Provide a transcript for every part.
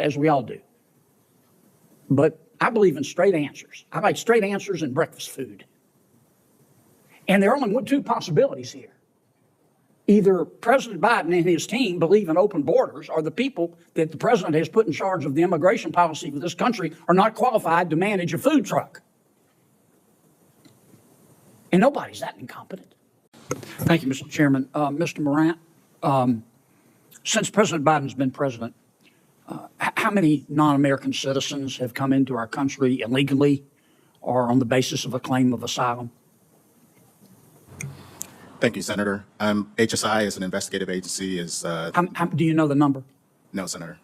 as we all do. But I believe in straight answers. I like straight answers and breakfast food. And there are only two possibilities here. Either President Biden and his team believe in open borders, or the people that the president has put in charge of the immigration policy for this country are not qualified to manage a food truck. And nobody's that incompetent. Thank you, Mr. Chairman. Mr. Morant, since President Biden's been president, how many non-American citizens have come into our country illegally or on the basis of a claim of asylum? Thank you, Senator. HSI is an investigative agency. Do you know the number? No, Senator.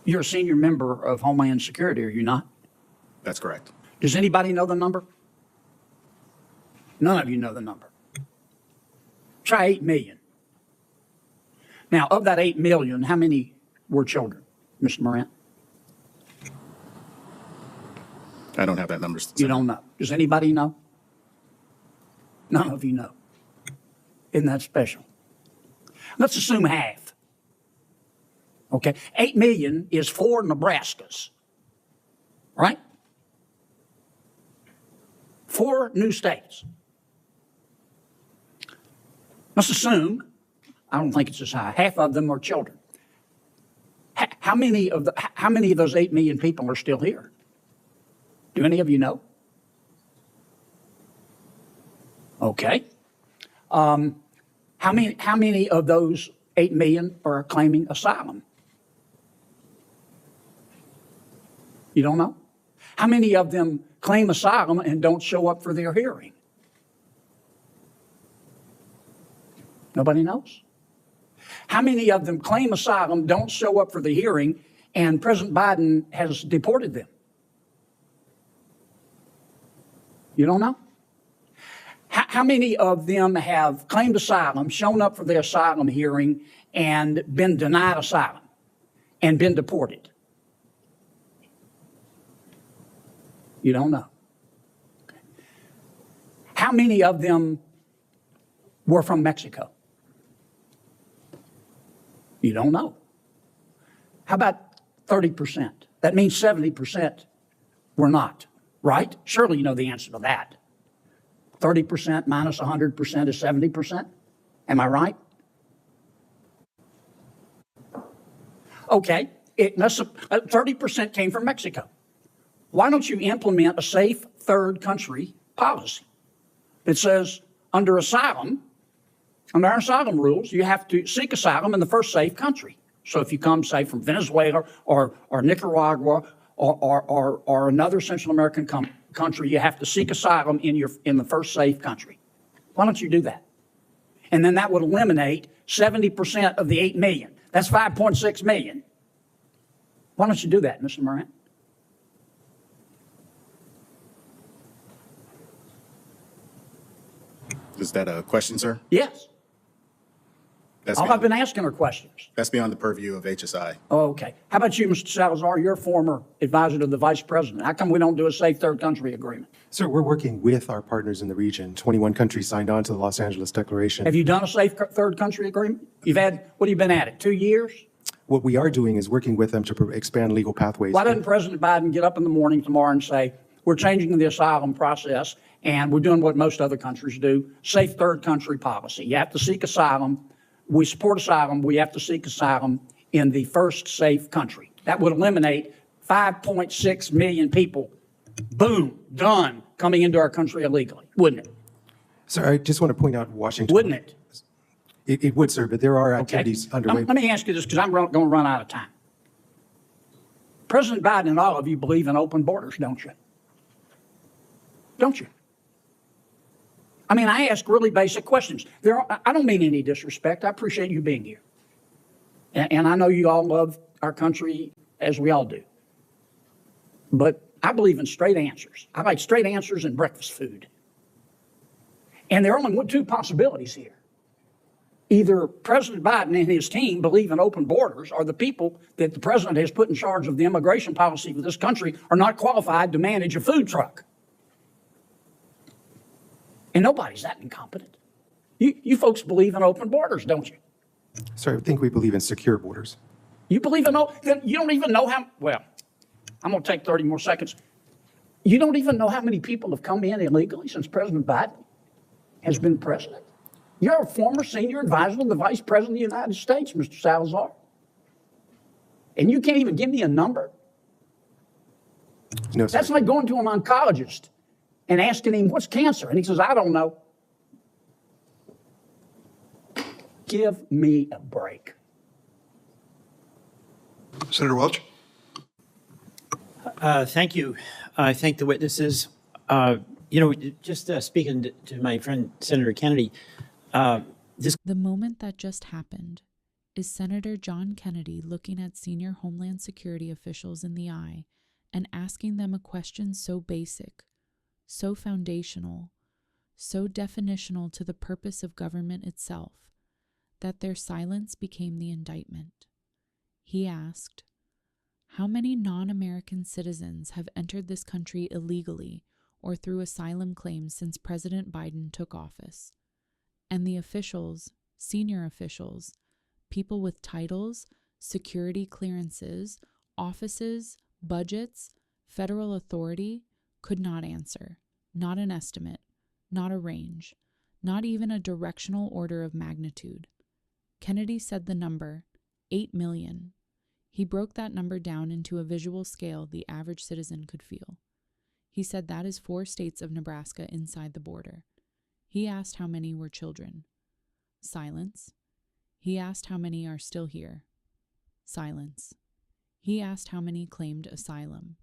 You're a senior member of Homeland Security, are you not? That's correct. Does anybody know the number? None of you know the number. Try 8 million. Now, of that 8 million, how many were children, Mr. Morant? I don't have that number, Senator. You don't know. Does anybody know? None of you know. Isn't that special? Let's assume half. Okay, 8 million is 4 Nebraskas, right? 4 new states. Let's assume, I don't think it's as high, half of them are children. How many of those 8 million people are still here? Do any of you know? Okay. How many of those 8 million are claiming asylum? You don't know? How many of them claim asylum and don't show up for their hearing? Nobody knows. How many of them claim asylum, don't show up for the hearing, and President Biden has deported them? You don't know? How many of them have claimed asylum, shown up for their asylum hearing, and been denied asylum and been deported? You don't know. Okay. How many of them were from Mexico? You don't know. How about 30%? That means 70% were not, right? Surely you know the answer to that. 30% minus 100% is 70%. Am I right? Okay, 30% came from Mexico. Why don't you implement a safe third country policy that says under asylum, under our asylum rules, you have to seek asylum in the first safe country. So if you come, say, from Venezuela or Nicaragua or another Central American country, you have to seek asylum in the first safe country. Why don't you do that? And then that would eliminate 70% of the 8 million. That's 5.6 million. Why don't you do that, Mr. Morant? Is that a question, sir? Yes. All I've been asking are questions. That's beyond the purview of HSI. Oh, okay. How about you, Mr. Salazar? You're a former advisor to the vice president. How come we don't do a safe third country agreement? Sir, we're working with our partners in the region. 21 countries signed on to the Los Angeles Declaration. Have you done a safe third country agreement? You've had, what have you been at it, 2 years? What we are doing is working with them to expand legal pathways. Why doesn't President Biden get up in the morning tomorrow and say, we're changing the asylum process and we're doing what most other countries do, safe third country policy. You have to seek asylum. We support asylum. We have to seek asylum in the first safe country. That would eliminate 5.6 million people, boom, done, coming into our country illegally, wouldn't it? Sir, I just want to point out Washington. Wouldn't it? It would, sir, but there are activities underway. Let me ask you this, because I'm going to run out of time. President Biden and all of you believe in open borders, don't you? Don't you? I mean, I ask really basic questions. I don't mean any disrespect. I appreciate you being here. And I know you all love our country, as we all do. But I believe in straight answers. I like straight answers and breakfast food. And there are only two possibilities here. Either President Biden and his team believe in open borders, or the people that the president has put in charge of the immigration policy for this country are not qualified to manage a food truck. And nobody's that incompetent. You folks believe in open borders, don't you? Sir, I think we believe in secure borders. You believe in all, then you don't even know how, well, I'm going to take 30 more seconds. You don't even know how many people have come in illegally since President Biden has been president. You're a former senior advisor to the Vice President of the United States, Mr. Salazar. And you can't even give me a number? No, sir. That's like going to an oncologist and asking him, what's cancer? And he says, I don't know. Give me a break. Senator Welch. Thank you. I thank the witnesses. Just speaking to my friend Senator Kennedy, The moment that just happened is Senator John Kennedy looking at senior Homeland Security officials in the eye and asking them a question so basic, so foundational, so definitional to the purpose of government itself, that their silence became the indictment. He asked, how many non-American citizens have entered this country illegally or through asylum claims since President Biden took office? And the officials, senior officials, people with titles, security clearances, offices, budgets, federal authority, could not answer. Not an estimate, not a range, not even a directional order of magnitude. Kennedy said the number, 8 million. He broke that number down into a visual scale the average citizen could feel. He said that is 4 states of Nebraska inside the border. He asked how many were children. Silence. He asked how many are still here. Silence. He asked how many claimed asylum.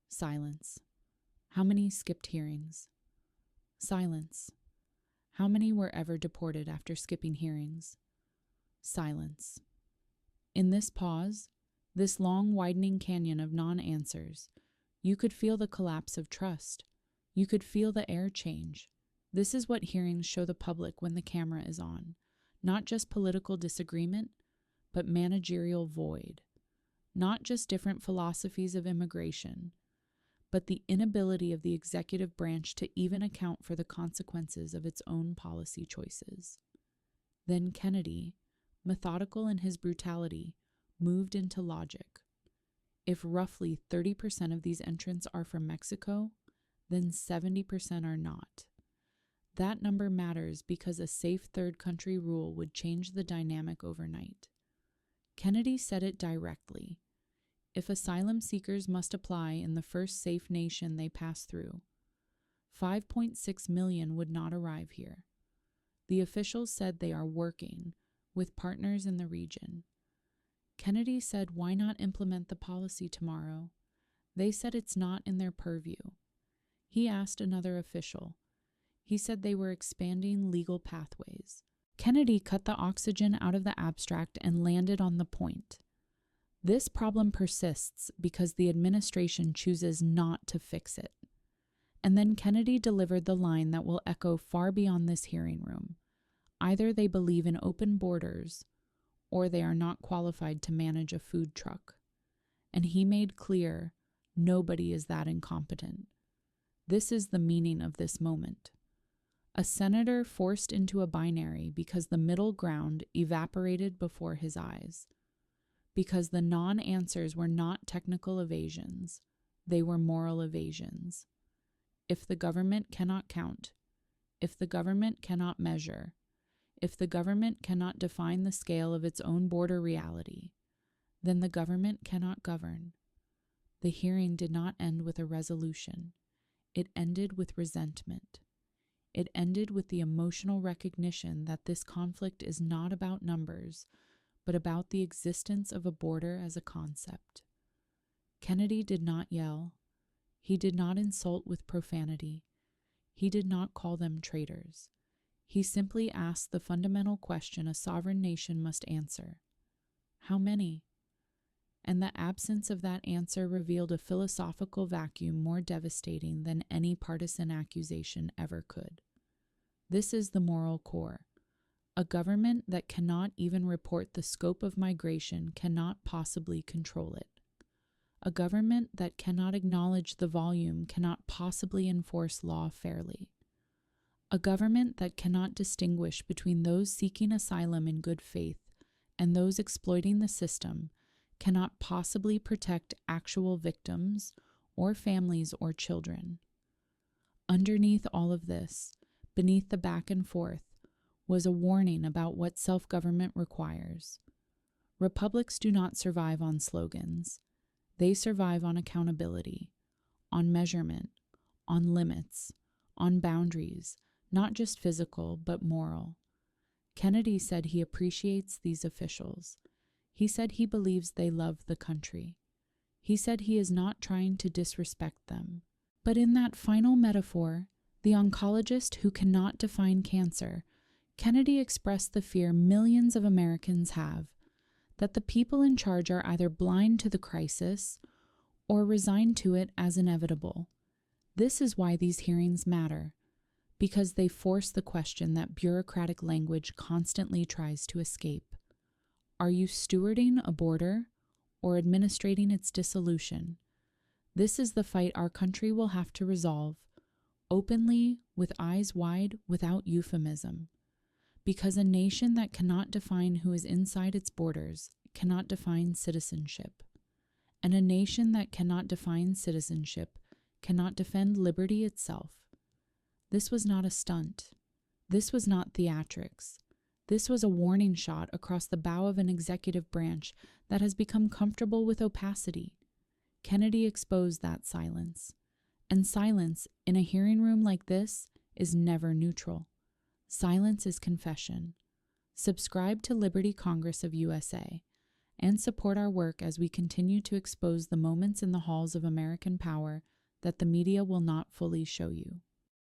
Silence. How many skipped hearings? Silence. How many were ever deported after skipping hearings? Silence. In this pause, this long widening canyon of non-answers, you could feel the collapse of trust. You could feel the air change. This is what hearings show the public when the camera is on. Not just political disagreement, but managerial void. Not just different philosophies of immigration, but the inability of the executive branch to even account for the consequences of its own policy choices. Then Kennedy, methodical in his brutality, moved into logic. If roughly 30% of these entrants are from Mexico, then 70% are not. That number matters because a safe third country rule would change the dynamic overnight. Kennedy said it directly. If asylum seekers must apply in the first safe nation they pass through, 5.6 million would not arrive here. The officials said they are working with partners in the region. Kennedy said, why not implement the policy tomorrow? They said it's not in their purview. He asked another official. He said they were expanding legal pathways. Kennedy cut the oxygen out of the abstract and landed on the point. This problem persists because the administration chooses not to fix it. And then Kennedy delivered the line that will echo far beyond this hearing room. Either they believe in open borders, or they are not qualified to manage a food truck. And he made clear, nobody is that incompetent. This is the meaning of this moment. A senator forced into a binary because the middle ground evaporated before his eyes. Because the non-answers were not technical evasions, they were moral evasions. If the government cannot count, if the government cannot measure, if the government cannot define the scale of its own border reality, then the government cannot govern. The hearing did not end with a resolution. It ended with resentment. It ended with the emotional recognition that this conflict is not about numbers, but about the existence of a border as a concept. Kennedy did not yell. He did not insult with profanity. He did not call them traitors. He simply asked the fundamental question a sovereign nation must answer. How many? And the absence of that answer revealed a philosophical vacuum more devastating than any partisan accusation ever could. This is the moral core. A government that cannot even report the scope of migration cannot possibly control it. A government that cannot acknowledge the volume cannot possibly enforce law fairly. A government that cannot distinguish between those seeking asylum in good faith and those exploiting the system cannot possibly protect actual victims or families or children. Underneath all of this, beneath the back and forth, was a warning about what self-government requires. Republics do not survive on slogans. They survive on accountability, on measurement, on limits, on boundaries, not just physical, but moral. Kennedy said he appreciates these officials. He said he believes they love the country. He said he is not trying to disrespect them. But in that final metaphor, the oncologist who cannot define cancer, Kennedy expressed the fear millions of Americans have, that the people in charge are either blind to the crisis or resigned to it as inevitable. This is why these hearings matter, because they force the question that bureaucratic language constantly tries to escape. Are you stewarding a border or administrating its dissolution? This is the fight our country will have to resolve, openly, with eyes wide, without euphemism. Because a nation that cannot define who is inside its borders cannot define citizenship. And a nation that cannot define citizenship cannot defend liberty itself. This was not a stunt. This was not theatrics. This was a warning shot across the bow of an executive branch that has become comfortable with opacity. Kennedy exposed that silence. And silence in a hearing room like this is never neutral. Silence is confession. Subscribe to Liberty Congress of USA and support our work as we continue to expose the moments in the halls of American power that the media will not fully show you.